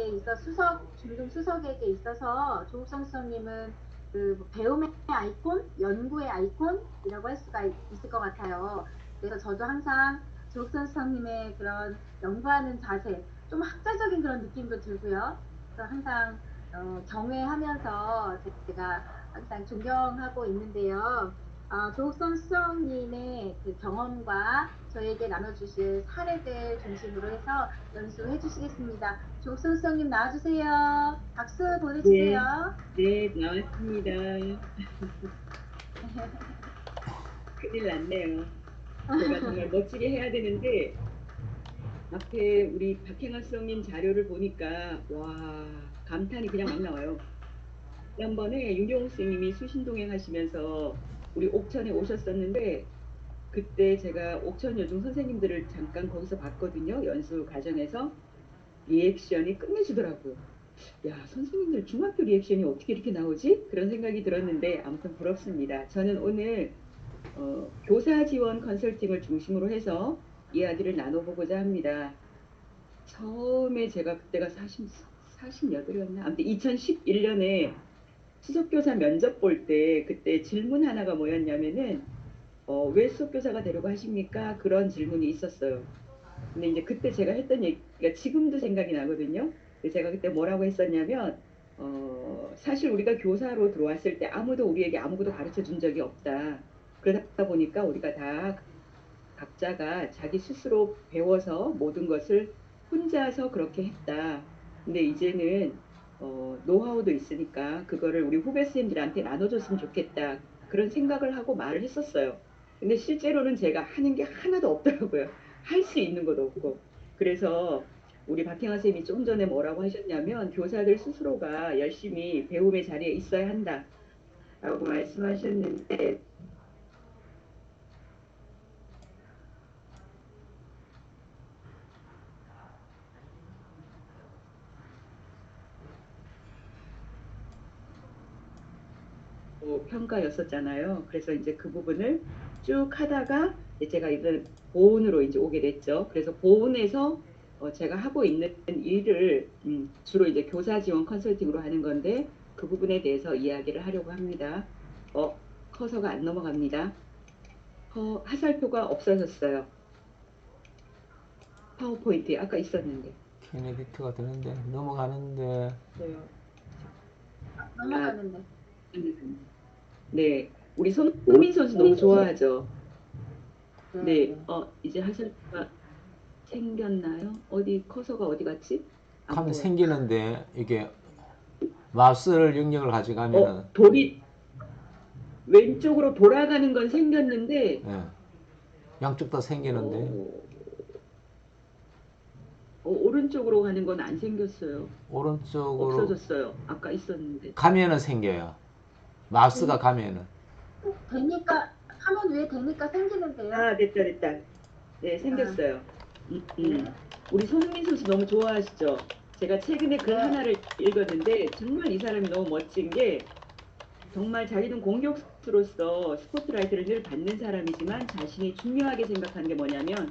있어 중등 수석에게 있어서 조국선 수석님은 그 배움의 아이콘, 연구의 아이콘이라고 할 수가 있을 것 같아요. 그래서 저도 항상 조국선 수석님의 그런 연구하는 자세, 좀 학자적인 그런 느낌도 들고요. 그래서 항상 경외하면서 제가 항상 존경하고 있는데요. 조국선 수석님의 그 경험과 저에게 나눠주실 사례들 중심으로 해서 연수해 주시겠습니다. 조국선 수석님 나와주세요. 박수 네, 보내주세요. 네, 나왔습니다. 큰일 났네요. 제가 정말 멋지게 해야 되는데, 앞에 우리 박행하 수석님 자료를 보니까, 와, 감탄이 그냥 막 나와요. 지난번에 윤경호 선생님이 수신동행 하시면서 우리 옥천에 오셨었는데, 그때 제가 옥천 여중 선생님들을 잠깐 거기서 봤거든요. 연수 과정에서. 리액션이 끝내주더라고요. 야, 선생님들 중학교 리액션이 어떻게 이렇게 나오지? 그런 생각이 들었는데, 아무튼 부럽습니다. 저는 오늘 교사 지원 컨설팅을 중심으로 해서 이야기를 나눠보고자 합니다. 처음에 제가 그때가 48이었나? 아무튼 2011년에 수석교사 면접 볼 때 그때 질문 하나가 뭐였냐면은 왜 수석교사가 되려고 하십니까? 그런 질문이 있었어요. 근데 이제 그때 제가 했던 얘기가 지금도 생각이 나거든요. 근데 제가 그때 뭐라고 했었냐면 사실 우리가 교사로 들어왔을 때 아무도 우리에게 아무것도 가르쳐 준 적이 없다. 그러다 보니까 우리가 다 각자가 자기 스스로 배워서 모든 것을 혼자서 그렇게 했다. 근데 이제는 노하우도 있으니까 그거를 우리 후배 쌤들한테 나눠줬으면 좋겠다. 그런 생각을 하고 말을 했었어요. 근데 실제로는 제가 하는 게 하나도 없더라고요. 할 수 있는 것도 없고. 그래서 우리 박형아 쌤이 좀 전에 뭐라고 하셨냐면 교사들 스스로가 열심히 배움의 자리에 있어야 한다라고 말씀하셨는데 평가였었잖아요. 그래서 이제 그 부분을 쭉 하다가 이제 제가 이번 보훈으로 이제 오게 됐죠. 그래서 보훈에서 제가 하고 있는 일을 주로 이제 교사 지원 컨설팅으로 하는 건데 그 부분에 대해서 이야기를 하려고 합니다. 커서가 안 넘어갑니다. 화살표가 없어졌어요. 파워포인트에 아까 있었는데. 케네디트가 되는데 넘어가는데. 있어요. 아, 넘어가는데. 네. 우리 손흥민 선수 너무 좋아하죠. 네, 네. 네. 이제 화살표가 생겼나요? 어디 커서가 어디 갔지? 안 하면 보여. 생기는데 이게 마우스를 영역을 가져가면은. 돌이 왼쪽으로 돌아가는 건 생겼는데 예, 양쪽 다 생기는데 어, 오른쪽으로 가는 건 안 생겼어요. 오른쪽으로 없어졌어요. 아까 있었는데. 가면은 생겨요. 마우스가 가면은. 되니까, 화면 위에 되니까 생기는데요. 아, 됐다, 됐다. 네, 아, 생겼어요. 네. 우리 손흥민 선수 너무 좋아하시죠? 제가 최근에 글 네. 하나를 읽었는데 정말 이 사람이 너무 멋진 게 정말 자기는 공격수로서 스포트라이트를 늘 받는 사람이지만 자신이 중요하게 생각하는 게 뭐냐면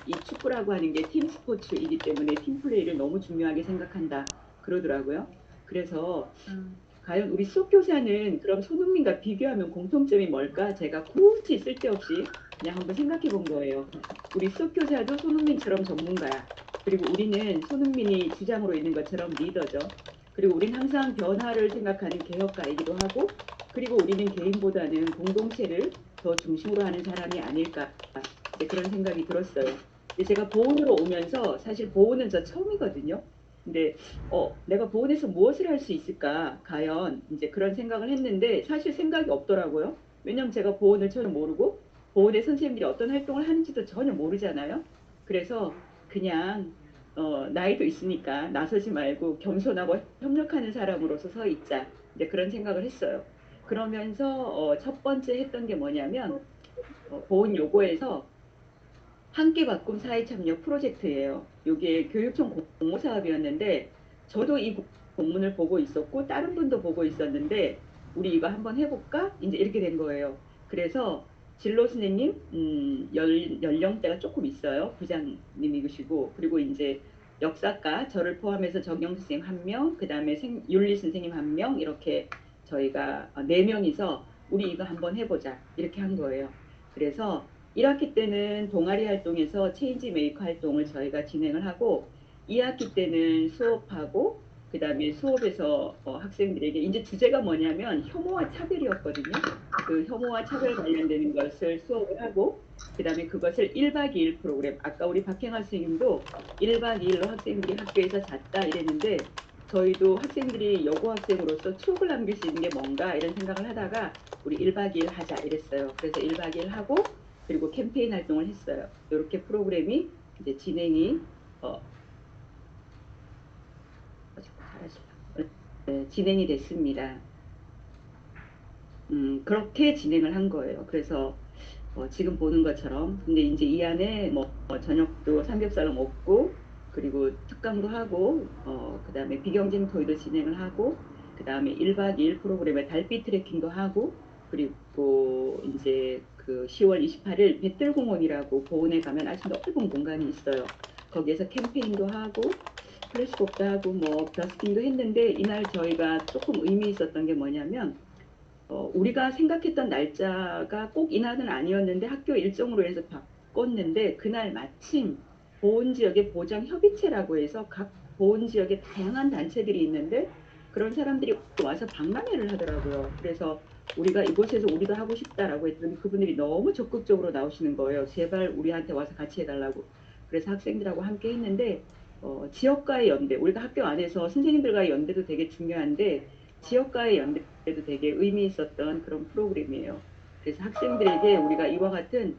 이 축구라고 하는 게 팀 스포츠이기 때문에 팀 플레이를 너무 중요하게 생각한다 그러더라고요. 그래서 음. 과연 우리 수업 교사는 그럼 손흥민과 비교하면 공통점이 뭘까? 제가 굳이 쓸데없이 그냥 한번 생각해 본 거예요. 우리 수업 교사도 손흥민처럼 전문가야. 그리고 우리는 손흥민이 주장으로 있는 것처럼 리더죠. 그리고 우리는 항상 변화를 생각하는 개혁가이기도 하고, 그리고 우리는 개인보다는 공동체를 더 중심으로 하는 사람이 아닐까. 이제 그런 생각이 들었어요. 근데 제가 보훈으로 오면서 사실 보훈은 저 처음이거든요. 근데 내가 보훈에서 무엇을 할 수 있을까? 과연 이제 그런 생각을 했는데 사실 생각이 없더라고요. 왜냐면 제가 보훈을 전혀 모르고 보훈의 선생님들이 어떤 활동을 하는지도 전혀 모르잖아요. 그래서 그냥 나이도 있으니까 나서지 말고 겸손하고 협력하는 사람으로서 서 있자. 이제 그런 생각을 했어요. 그러면서 첫 번째 했던 게 뭐냐면 보훈 요거에서 함께 바꿈 사회참여 프로젝트예요. 이게 교육청 공모 사업이었는데 저도 이 공문을 보고 있었고 다른 분도 보고 있었는데 우리 이거 한번 해볼까? 이제 이렇게 된 거예요. 그래서 진로 선생님 연령대가 조금 있어요. 부장님이시고 그리고 이제 역사과 저를 포함해서 정영 선생님 1명, 그 다음에 윤리 선생님 1명 이렇게 저희가 4명이서 우리 이거 한번 해보자 이렇게 한 거예요. 그래서 1학기 때는 동아리 활동에서 체인지 메이커 활동을 저희가 진행을 하고 2학기 때는 수업하고 그 다음에 수업에서 학생들에게 이제 주제가 뭐냐면 혐오와 차별이었거든요. 그 혐오와 차별 관련되는 것을 수업을 하고 그 다음에 그것을 1박 2일 프로그램 아까 우리 박행화 선생님도 1박 2일로 학생들이 학교에서 잤다 이랬는데 저희도 학생들이 여고 학생으로서 추억을 남길 수 있는 게 뭔가 이런 생각을 하다가 우리 1박 2일 하자 이랬어요. 그래서 1박 2일 하고 그리고 캠페인 활동을 했어요. 이렇게 프로그램이 이제 진행이 진행이 됐습니다. 그렇게 진행을 한 거예요. 그래서 지금 보는 것처럼 근데 이제 이 안에 뭐 저녁도 삼겹살로 먹고 그리고 특강도 하고 그 다음에 비경쟁 토의도 진행을 하고 그 다음에 1박 2일 프로그램에 달빛 트레킹도 하고 그리고 이제 그 10월 28일 배틀공원이라고 보은에 가면 아주 넓은 공간이 있어요. 거기에서 캠페인도 하고 플래시몹도 하고 뭐 버스킹도 했는데 이날 저희가 조금 의미 있었던 게 뭐냐면 우리가 생각했던 날짜가 꼭 이날은 아니었는데 학교 일정으로 해서 바꿨는데 그날 마침 보훈지역의 보장협의체라고 해서 각 보훈지역에 다양한 단체들이 있는데 그런 사람들이 와서 박람회를 하더라고요. 그래서 우리가 이곳에서 우리도 하고 싶다라고 했더니 그분들이 너무 적극적으로 나오시는 거예요. 제발 우리한테 와서 같이 해달라고. 그래서 학생들하고 함께 했는데 지역과의 연대, 우리가 학교 안에서 선생님들과의 연대도 되게 중요한데 지역과의 연대도 되게 의미 있었던 그런 프로그램이에요. 그래서 학생들에게 우리가 이와 같은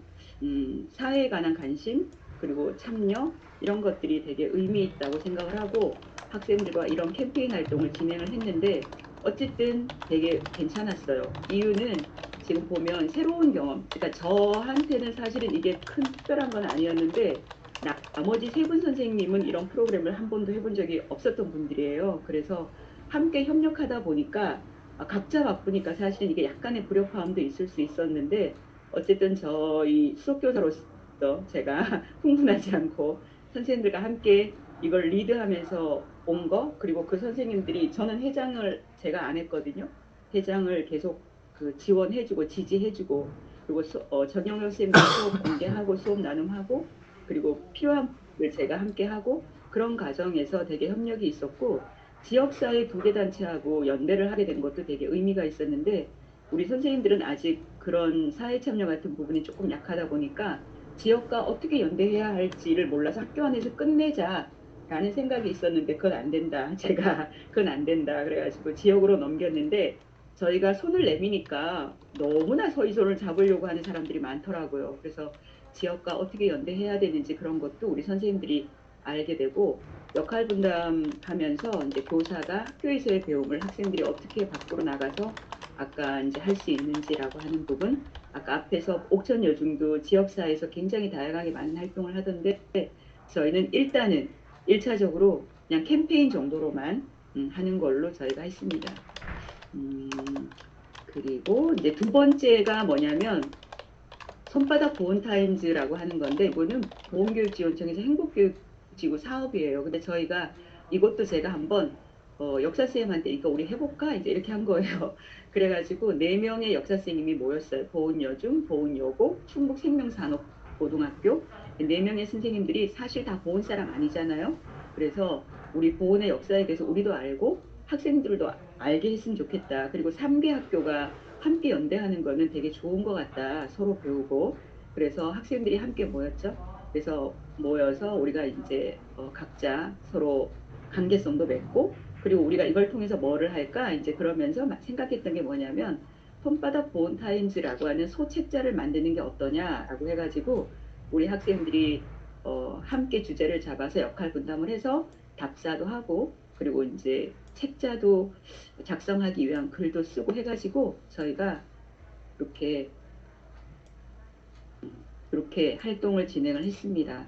사회에 관한 관심 그리고 참여 이런 것들이 되게 의미 있다고 생각을 하고 학생들과 이런 캠페인 활동을 진행을 했는데 어쨌든 되게 괜찮았어요. 이유는 지금 보면 새로운 경험, 그러니까 저한테는 사실은 이게 큰 특별한 건 아니었는데 나머지 3분 선생님은 이런 프로그램을 한 번도 해본 적이 없었던 분들이에요. 그래서 함께 협력하다 보니까 각자 바쁘니까 사실은 이게 약간의 불협화음도 있을 수 있었는데 어쨌든 저희 수업교사로서 제가 흥분하지 않고 선생님들과 함께 이걸 리드하면서 온 거 그리고 그 선생님들이 저는 회장을 제가 안 했거든요. 회장을 계속 그 지원해주고 지지해주고 그리고 전영영 선생님들 수업 공개하고 수업 나눔하고 그리고 필요한 걸 제가 함께 하고 그런 과정에서 되게 협력이 있었고 지역사회 2개 단체하고 연대를 하게 된 것도 되게 의미가 있었는데 우리 선생님들은 아직 그런 사회 참여 같은 부분이 조금 약하다 보니까 지역과 어떻게 연대해야 할지를 몰라서 학교 안에서 끝내자라는 생각이 있었는데 그건 안 된다. 제가 그건 안 된다. 그래가지고 지역으로 넘겼는데 저희가 손을 내미니까 너무나 서희 손을 잡으려고 하는 사람들이 많더라고요. 그래서 지역과 어떻게 연대해야 되는지 그런 것도 우리 선생님들이 알게 되고 역할 분담하면서 이제 교사가 학교에서의 배움을 학생들이 어떻게 밖으로 나가서 아까 이제 할 수 있는지라고 하는 부분 아까 앞에서 옥천 여중도 지역사회에서 굉장히 다양하게 많은 활동을 하던데 저희는 일단은 1차적으로 그냥 캠페인 정도로만 하는 걸로 저희가 했습니다. 그리고 이제 2번째가 뭐냐면 손바닥 보훈타임즈라고 하는 건데 이거는 보훈교육지원청에서 행복교육지구 사업이에요. 근데 저희가 이것도 제가 한번 역사쌤한테 이거 우리 해볼까? 이제 이렇게 한 거예요. 그래가지고 4명의 역사쌤님이 모였어요. 보훈여중, 보훈여고, 충북생명산업고등학교 4명의 선생님들이 사실 다 보훈 사람 아니잖아요. 그래서 우리 보훈의 역사에 대해서 우리도 알고 학생들도 알게 했으면 좋겠다. 그리고 3개 학교가 함께 연대하는 거는 되게 좋은 것 같다. 서로 배우고. 그래서 학생들이 함께 모였죠. 그래서 모여서 우리가 이제 각자 서로 관계성도 맺고 그리고 우리가 이걸 통해서 뭐를 할까 이제 그러면서 생각했던 게 뭐냐면 손바닥 보온 타임즈라고 하는 소책자를 만드는 게 어떠냐라고 해가지고 우리 학생들이 함께 주제를 잡아서 역할 분담을 해서 답사도 하고 그리고 이제 책자도 작성하기 위한 글도 쓰고 해가지고 저희가 이렇게 활동을 진행을 했습니다.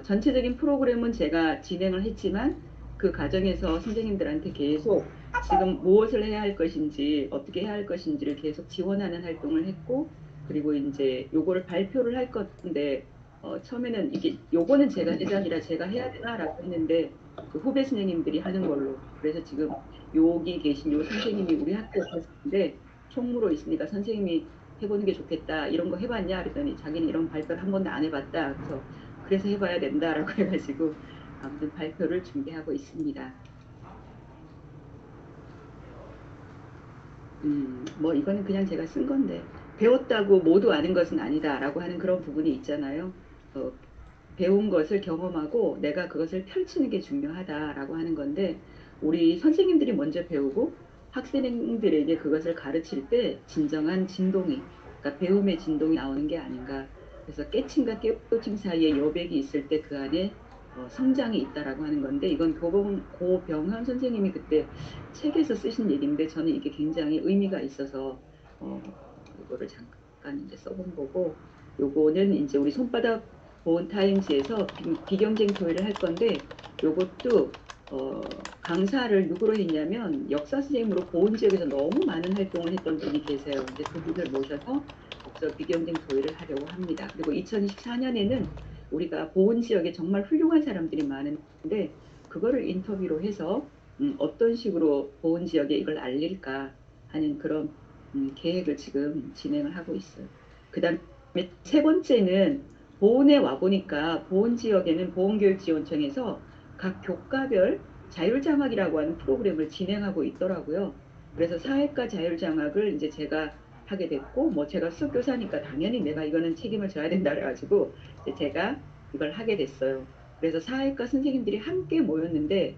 전체적인 프로그램은 제가 진행을 했지만 그 과정에서 선생님들한테 계속 지금 무엇을 해야 할 것인지 어떻게 해야 할 것인지를 계속 지원하는 활동을 했고 그리고 이제 요거를 발표를 할 건데 처음에는 이게 요거는 제가 대장이라 제가 해야 되나라고 했는데 그 후배 선생님들이 하는 걸로. 그래서 지금 여기 계신 요 선생님이 우리 학교 교수인데 총무로 있으니까 선생님이 해보는 게 좋겠다. 이런 거 해봤냐? 그랬더니 자기는 이런 발표를 한 번도 안 해봤다. 그래서 해봐야 된다라고 해가지고 아무튼 발표를 준비하고 있습니다. 뭐 이거는 그냥 제가 쓴 건데 배웠다고 모두 아는 것은 아니다라고 하는 그런 부분이 있잖아요. 배운 것을 경험하고 내가 그것을 펼치는 게 중요하다라고 하는 건데 우리 선생님들이 먼저 배우고 학생들에게 그것을 가르칠 때 진정한 진동이, 그러니까 배움의 진동이 나오는 게 아닌가. 그래서 깨침과 깨우침 사이에 여백이 있을 때 그 안에 성장이 있다라고 하는 건데 이건 고병현 선생님이 그때 책에서 쓰신 얘기인데 저는 이게 굉장히 의미가 있어서 이거를 잠깐 이제 써본 거고 요거는 이제 우리 손바닥 보온 타임즈에서 비경쟁 토의를 할 건데 요것도 강사를 누구로 했냐면 역사 선생님으로 보온 지역에서 너무 많은 활동을 했던 분이 계세요. 이제 그분을 모셔서 여기서 비경쟁 토의를 하려고 합니다. 그리고 2024년에는 우리가 보온 지역에 정말 훌륭한 사람들이 많은데 그거를 인터뷰로 해서 어떤 식으로 보온 지역에 이걸 알릴까 하는 그런 계획을 지금 진행을 하고 있어요. 그다음에 세 번째는 보온에 와 보니까 보온 지역에는 보온교육지원청에서 각 교과별 자율장학이라고 하는 프로그램을 진행하고 있더라고요. 그래서 사회과 자율장학을 이제 제가 하게 됐고, 뭐 제가 수교사니까 당연히 내가 이거는 책임을 져야 된다 그래가지고 이제 제가 이걸 하게 됐어요. 그래서 사회과 선생님들이 함께 모였는데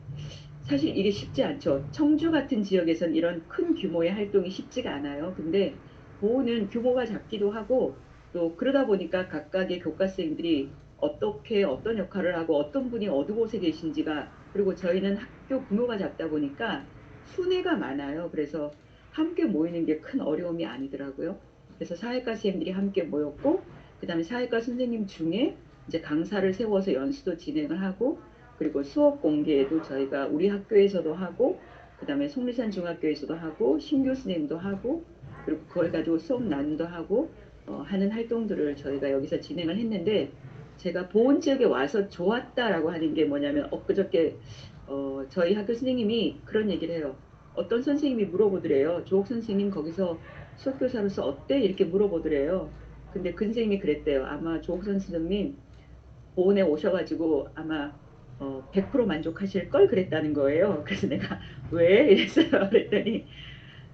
사실 이게 쉽지 않죠. 청주 같은 지역에선 이런 큰 규모의 활동이 쉽지가 않아요. 근데 보호는 규모가 작기도 하고 또 그러다 보니까 각각의 교과생들이 어떻게 어떤 역할을 하고 어떤 분이 어느 곳에 계신지가 그리고 저희는 학교 규모가 작다 보니까 순회가 많아요. 그래서 함께 모이는 게 큰 어려움이 아니더라고요. 그래서 사회과 선생님들이 함께 모였고 그다음에 사회과 선생님 중에 이제 강사를 세워서 연수도 진행을 하고 그리고 수업 공개도 저희가 우리 학교에서도 하고 그다음에 속리산 중학교에서도 하고 신교 선생님도 하고 그리고 그걸 가지고 수업 나눔도 하고 하는 활동들을 저희가 여기서 진행을 했는데 제가 보온 지역에 와서 좋았다라고 하는 게 뭐냐면 엊그저께 저희 학교 선생님이 그런 얘기를 해요. 어떤 선생님이 물어보더래요. 조옥 선생님 거기서 수업교사로서 어때? 이렇게 물어보더래요. 근데 그 선생님이 그랬대요. 아마 조옥 선생님 보온에 오셔가지고 아마 100% 만족하실 걸 그랬다는 거예요. 그래서 내가 왜? 이랬어요. 그랬더니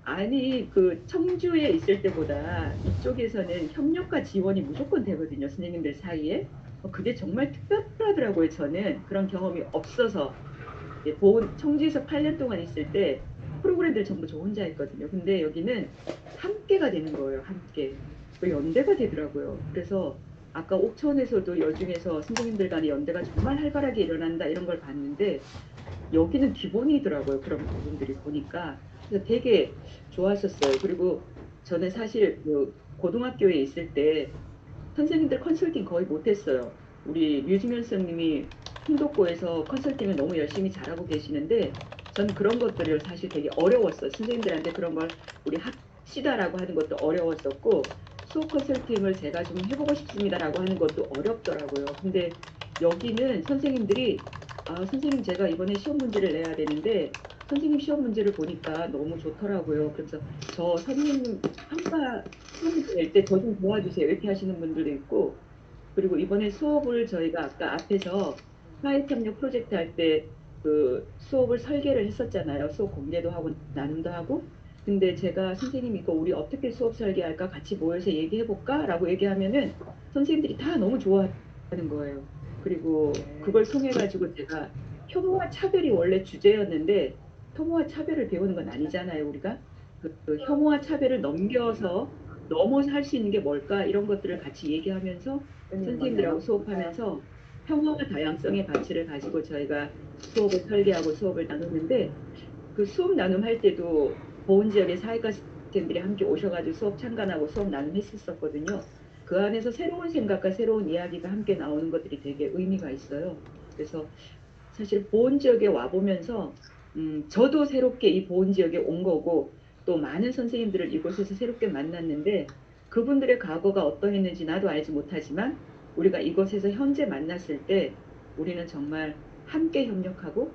아니 그 청주에 있을 때보다 이쪽에서는 협력과 지원이 무조건 되거든요. 선생님들 사이에. 그게 정말 특별하더라고요. 저는 그런 경험이 없어서 보온 청주에서 8년 동안 있을 때 프로그램들 전부 저 혼자 했거든요. 근데 여기는 함께가 되는 거예요. 함께. 연대가 되더라고요. 그래서 아까 옥천에서도 여중에서 선생님들 간의 연대가 정말 활발하게 일어난다 이런 걸 봤는데 여기는 기본이더라고요. 그런 부분들이 보니까. 그래서 되게 좋았었어요. 그리고 저는 사실 그 고등학교에 있을 때 선생님들 컨설팅 거의 못했어요. 우리 류지면 선생님이 흥덕고에서 컨설팅을 너무 열심히 잘하고 계시는데 저는 그런 것들을 사실 되게 어려웠어요. 선생님들한테 그런 걸 우리 합시다라고 하는 것도 어려웠었고 수업 컨설팅을 제가 좀 해보고 싶습니다라고 하는 것도 어렵더라고요. 근데 여기는 선생님들이 선생님 제가 이번에 시험 문제를 내야 되는데 선생님 시험 문제를 보니까 너무 좋더라고요. 그래서 저 선생님 평가 시험 문제 낼 때 저 좀 도와주세요. 이렇게 하시는 분들도 있고 그리고 이번에 수업을 저희가 아까 앞에서 사회협력 프로젝트 할 때 그 수업을 설계를 했었잖아요. 수업 공개도 하고 나눔도 하고. 근데 제가 선생님 이거 우리 어떻게 수업 설계할까 같이 모여서 얘기해볼까? 라고 얘기하면은 선생님들이 다 너무 좋아하는 거예요. 그리고 그걸 통해 가지고 제가 혐오와 차별이 원래 주제였는데 혐오와 차별을 배우는 건 아니잖아요. 우리가 그 혐오와 차별을 넘어서 할 수 있는 게 뭘까? 이런 것들을 같이 얘기하면서 선생님들하고 수업하면서 평화와 다양성의 가치를 가지고 저희가 수업을 설계하고 수업을 나누는데 그 수업 나눔할 때도 보온 지역의 사회과 선생님들이 함께 오셔가지고 수업 참관하고 수업 나눔했었거든요. 그 안에서 새로운 생각과 새로운 이야기가 함께 나오는 것들이 되게 의미가 있어요. 그래서 사실 보온 지역에 와 보면서 저도 새롭게 이 보온 지역에 온 거고 또 많은 선생님들을 이곳에서 새롭게 만났는데 그분들의 과거가 어떠했는지 나도 알지 못하지만 우리가 이곳에서 현재 만났을 때 우리는 정말 함께 협력하고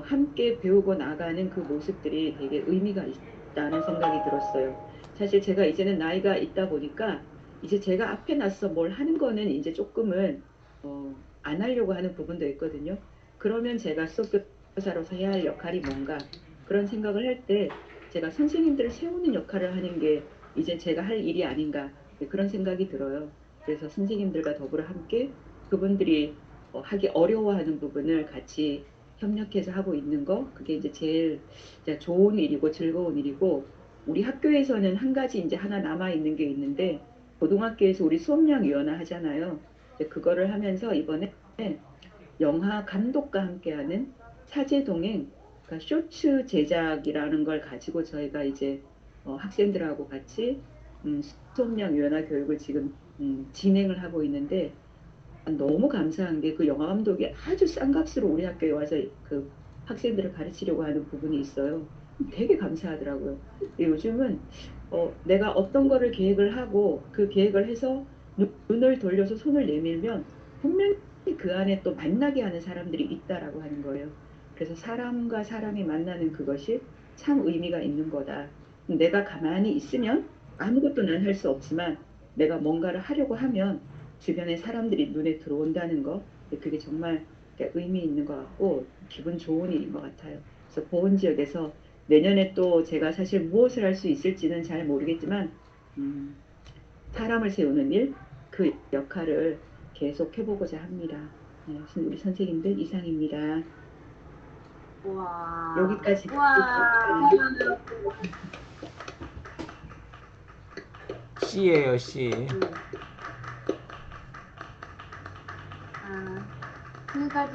함께 배우고 나가는 그 모습들이 되게 의미가 있다는 생각이 들었어요. 사실 제가 이제는 나이가 있다 보니까 이제 제가 앞에 나서 뭘 하는 거는 이제 조금은 안 하려고 하는 부분도 있거든요. 그러면 제가 수업교사로서 해야 할 역할이 뭔가 그런 생각을 할 때 제가 선생님들을 세우는 역할을 하는 게 이제 제가 할 일이 아닌가 그런 생각이 들어요. 그래서 선생님들과 더불어 함께 그분들이 하기 어려워하는 부분을 같이 협력해서 하고 있는 거 그게 이제 제일 이제 좋은 일이고 즐거운 일이고 우리 학교에서는 한 가지 이제 하나 남아 있는 게 있는데 고등학교에서 우리 수업량 위원회 하잖아요. 이제 그거를 하면서 이번에 영화 감독과 함께하는 사제 동행 그러니까 쇼츠 제작이라는 걸 가지고 저희가 이제 학생들하고 같이 수업량 위원회 교육을 지금 진행을 하고 있는데 너무 감사한 게 그 영화 감독이 아주 싼 값으로 우리 학교에 와서 그 학생들을 가르치려고 하는 부분이 있어요. 되게 감사하더라고요. 요즘은 내가 어떤 거를 계획을 하고 그 계획을 해서 눈을 돌려서 손을 내밀면 분명히 그 안에 또 만나게 하는 사람들이 있다라고 하는 거예요. 그래서 사람과 사람이 만나는 그것이 참 의미가 있는 거다. 내가 가만히 있으면 아무것도 난 할 수 없지만 내가 뭔가를 하려고 하면 주변에 사람들이 눈에 들어온다는 거, 그게 정말 의미 있는 것 같고 기분 좋은 일인 것 같아요. 그래서 보은 지역에서 내년에 또 제가 사실 무엇을 할 수 있을지는 잘 모르겠지만 사람을 세우는 일, 그 역할을 계속 해보고자 합니다. 네, 우리 선생님들 이상입니다. 와, 여기까지. 와, C예요, C. 지금까지